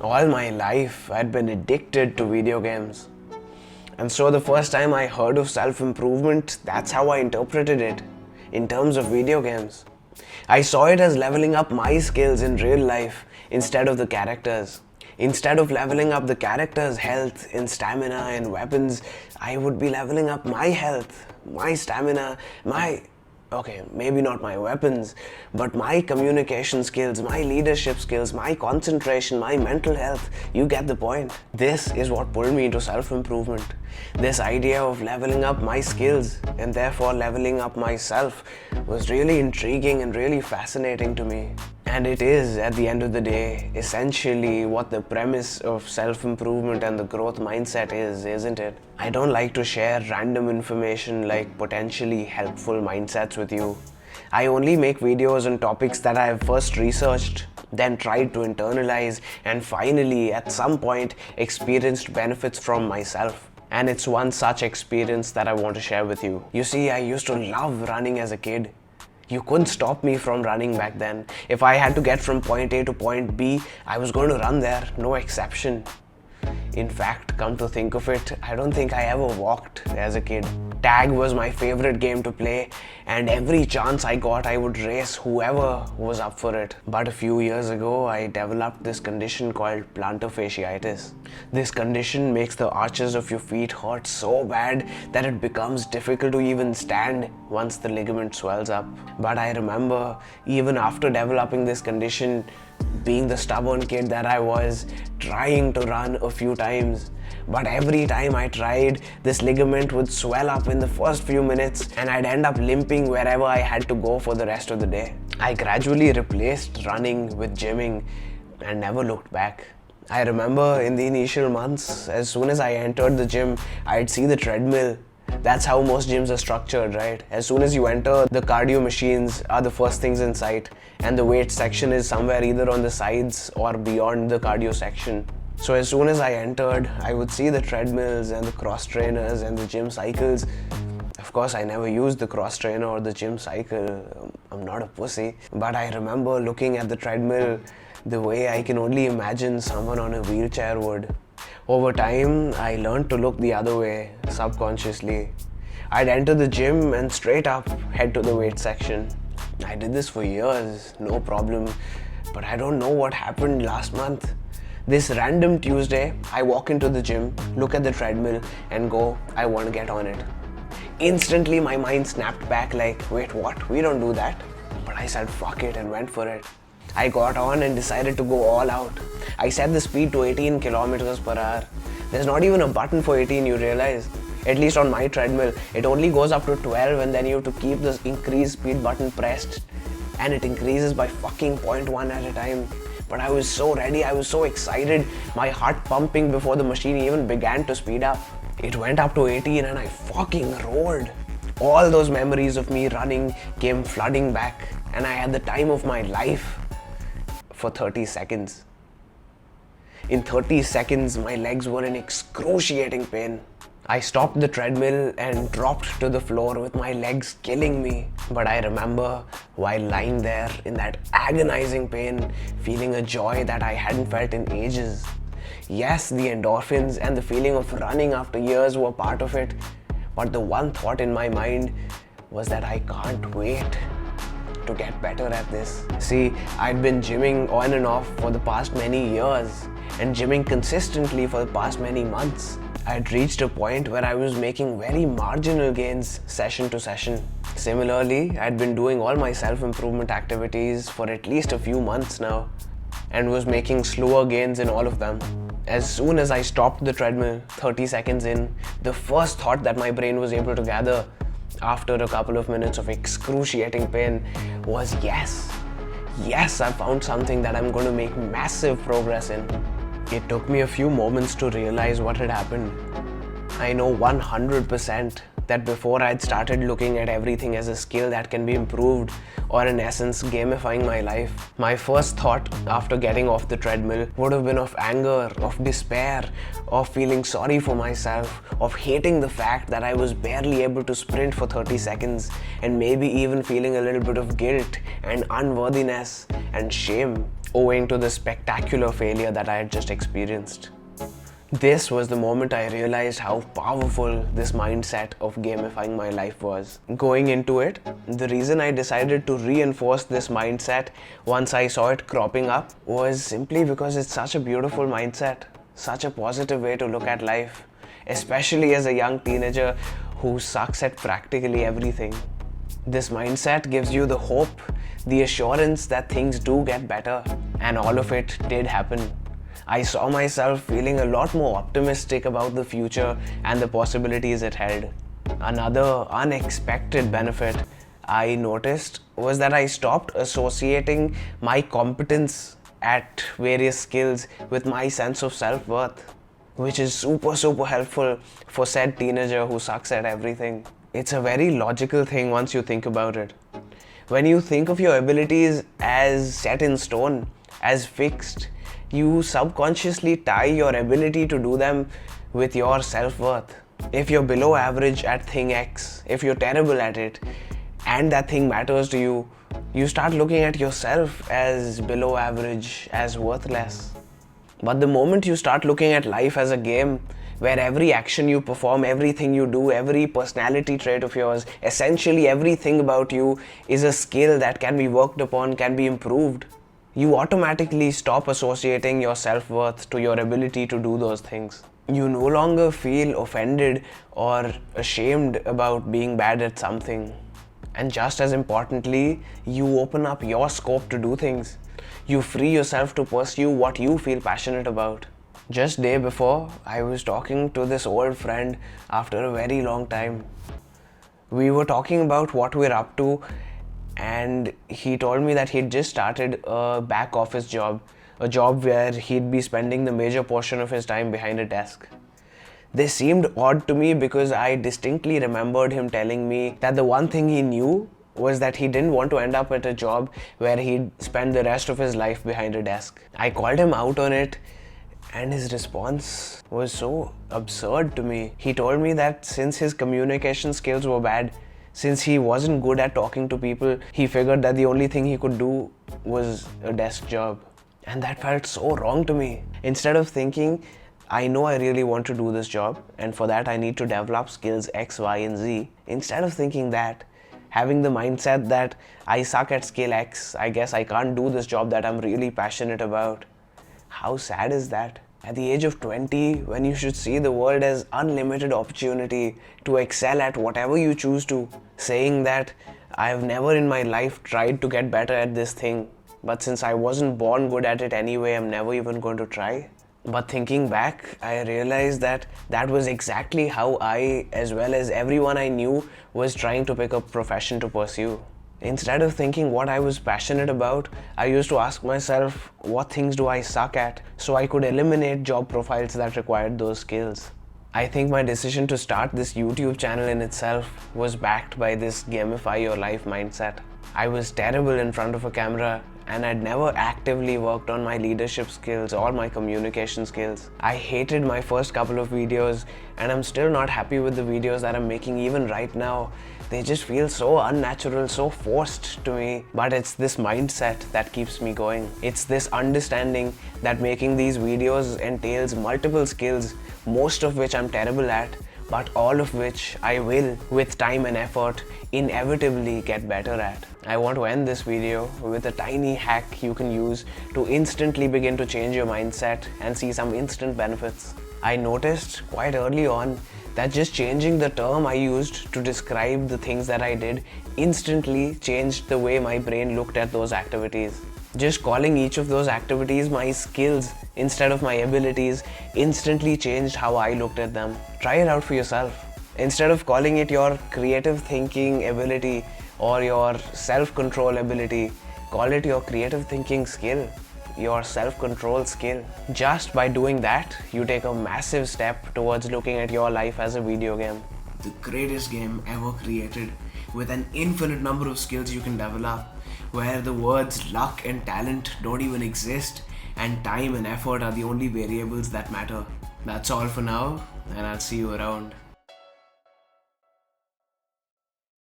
All my life, I'd been addicted to video games. And so the first time I heard of self-improvement, that's how I interpreted it, in terms of video games. I saw it as leveling up my skills in real life instead of the characters. Instead of leveling up the character's health in stamina and weapons, I would be leveling up my health, my stamina, maybe not my weapons, but my communication skills, my leadership skills, my concentration, my mental health. You get the point. This is what pulled me into self-improvement. This idea of leveling up my skills and therefore leveling up myself was really intriguing and really fascinating to me. And it is, at the end of the day, essentially what the premise of self-improvement and the growth mindset is, isn't it? I don't like to share random information like potentially helpful mindsets with you. I only make videos on topics that I have first researched, then tried to internalize, and finally, at some point, experienced benefits from myself. And it's one such experience that I want to share with you. You see, I used to love running as a kid. You couldn't stop me from running back then. If I had to get from point A to point B, I was going to run there, no exception. In fact, come to think of it, I don't think I ever walked as a kid. Tag was my favorite game to play, and every chance I got, I would race whoever was up for it. But a few years ago, I developed this condition called plantar fasciitis. This condition makes the arches of your feet hurt so bad that it becomes difficult to even stand once the ligament swells up. But I remember, even after developing this condition, being the stubborn kid that I was, trying to run a few times. But every time I tried, this ligament would swell up in the first few minutes and I'd end up limping wherever I had to go for the rest of the day. I gradually replaced running with gymming and never looked back. I remember in the initial months, as soon as I entered the gym, I'd see the treadmill. That's how most gyms are structured, right? As soon as you enter, the cardio machines are the first things in sight, and the weight section is somewhere either on the sides or beyond the cardio section. So as soon as I entered, I would see the treadmills and the cross trainers and the gym cycles. Of course, I never used the cross trainer or the gym cycle. I'm not a pussy. But I remember looking at the treadmill the way I can only imagine someone on a wheelchair would. Over time, I learned to look the other way, subconsciously. I'd enter the gym and straight up head to the weight section. I did this for years, no problem. But I don't know what happened last month. This random Tuesday, I walk into the gym, look at the treadmill and go, I want to get on it. Instantly, my mind snapped back like, wait, what? We don't do that. But I said, fuck it, and went for it. I got on and decided to go all out. I set the speed to 18 kilometers per hour. There's not even a button for 18, you realize. At least on my treadmill, it only goes up to 12 and then you have to keep the increase speed button pressed. And it increases by fucking 0.1 at a time. But I was so ready, I was so excited. My heart pumping before the machine even began to speed up. It went up to 18 and I fucking roared. All those memories of me running came flooding back and I had the time of my life for 30 seconds. In 30 seconds, my legs were in excruciating pain. I stopped the treadmill and dropped to the floor with my legs killing me. But I remember while lying there in that agonizing pain, feeling a joy that I hadn't felt in ages. Yes, the endorphins and the feeling of running after years were part of it. But the one thought in my mind was that I can't wait to get better at this. See, I'd been gymming on and off for the past many years and gymming consistently for the past many months. I'd reached a point where I was making very marginal gains session to session. Similarly, I'd been doing all my self-improvement activities for at least a few months now and was making slower gains in all of them. As soon as I stopped the treadmill 30 seconds in, the first thought that my brain was able to gather after a couple of minutes of excruciating pain was yes. Yes, I found something that I'm going to make massive progress in. It took me a few moments to realize what had happened. I know 100% that before I'd started looking at everything as a skill that can be improved, or in essence gamifying my life, my first thought after getting off the treadmill would have been of anger, of despair, of feeling sorry for myself, of hating the fact that I was barely able to sprint for 30 seconds, and maybe even feeling a little bit of guilt and unworthiness and shame owing to the spectacular failure that I had just experienced. This was the moment I realized how powerful this mindset of gamifying my life was. Going into it, the reason I decided to reinforce this mindset once I saw it cropping up was simply because it's such a beautiful mindset, such a positive way to look at life, especially as a young teenager who sucks at practically everything. This mindset gives you the hope, the assurance that things do get better, and all of it did happen. I saw myself feeling a lot more optimistic about the future and the possibilities it held. Another unexpected benefit I noticed was that I stopped associating my competence at various skills with my sense of self-worth, which is super helpful for said teenager who sucks at everything. It's a very logical thing once you think about it. When you think of your abilities as set in stone, as fixed, you subconsciously tie your ability to do them with your self-worth. If you're below average at thing X, if you're terrible at it, and that thing matters to you, you start looking at yourself as below average, as worthless. But the moment you start looking at life as a game, where every action you perform, everything you do, every personality trait of yours, essentially everything about you is a skill that can be worked upon, can be improved, you automatically stop associating your self-worth to your ability to do those things. You no longer feel offended or ashamed about being bad at something. And just as importantly, you open up your scope to do things. You free yourself to pursue what you feel passionate about. Just day before, I was talking to this old friend after a very long time. We were talking about what we're up to, and he told me that he'd just started a back office job, a job where he'd be spending the major portion of his time behind a desk. This seemed odd to me because I distinctly remembered him telling me that the one thing he knew was that he didn't want to end up at a job where he'd spend the rest of his life behind a desk. I called him out on it, and his response was so absurd to me. He told me that since his communication skills were bad, since he wasn't good at talking to people, he figured that the only thing he could do was a desk job. And that felt so wrong to me. Instead of thinking, I know I really want to do this job, and for that I need to develop skills X, Y, and Z. Instead of thinking that, having the mindset that I suck at skill X, I guess I can't do this job that I'm really passionate about. How sad is that? At the age of 20, when you should see the world as unlimited opportunity to excel at whatever you choose to, saying that I have never in my life tried to get better at this thing, but since I wasn't born good at it anyway, I'm never even going to try. But thinking back, I realized that that was exactly how I, as well as everyone I knew, was trying to pick a profession to pursue. Instead of thinking what I was passionate about, I used to ask myself, what things do I suck at, so I could eliminate job profiles that required those skills. I think my decision to start this YouTube channel in itself was backed by this gamify your life mindset. I was terrible in front of a camera, and I'd never actively worked on my leadership skills or my communication skills. I hated my first couple of videos, and I'm still not happy with the videos that I'm making even right now. They just feel so unnatural, so forced to me. But it's this mindset that keeps me going. It's this understanding that making these videos entails multiple skills, most of which I'm terrible at, but all of which I will, with time and effort, inevitably get better at. I want to end this video with a tiny hack you can use to instantly begin to change your mindset and see some instant benefits. I noticed quite early on that just changing the term I used to describe the things that I did instantly changed the way my brain looked at those activities. Just calling each of those activities my skills instead of my abilities instantly changed how I looked at them. Try it out for yourself. Instead of calling it your creative thinking ability or your self-control ability, call it your creative thinking skill, your self-control skill. Just by doing that, you take a massive step towards looking at your life as a video game. the greatest game ever created, with an infinite number of skills you can develop, where the words luck and talent don't even exist, and time and effort are the only variables that matter. That's all for now, and I'll see you around.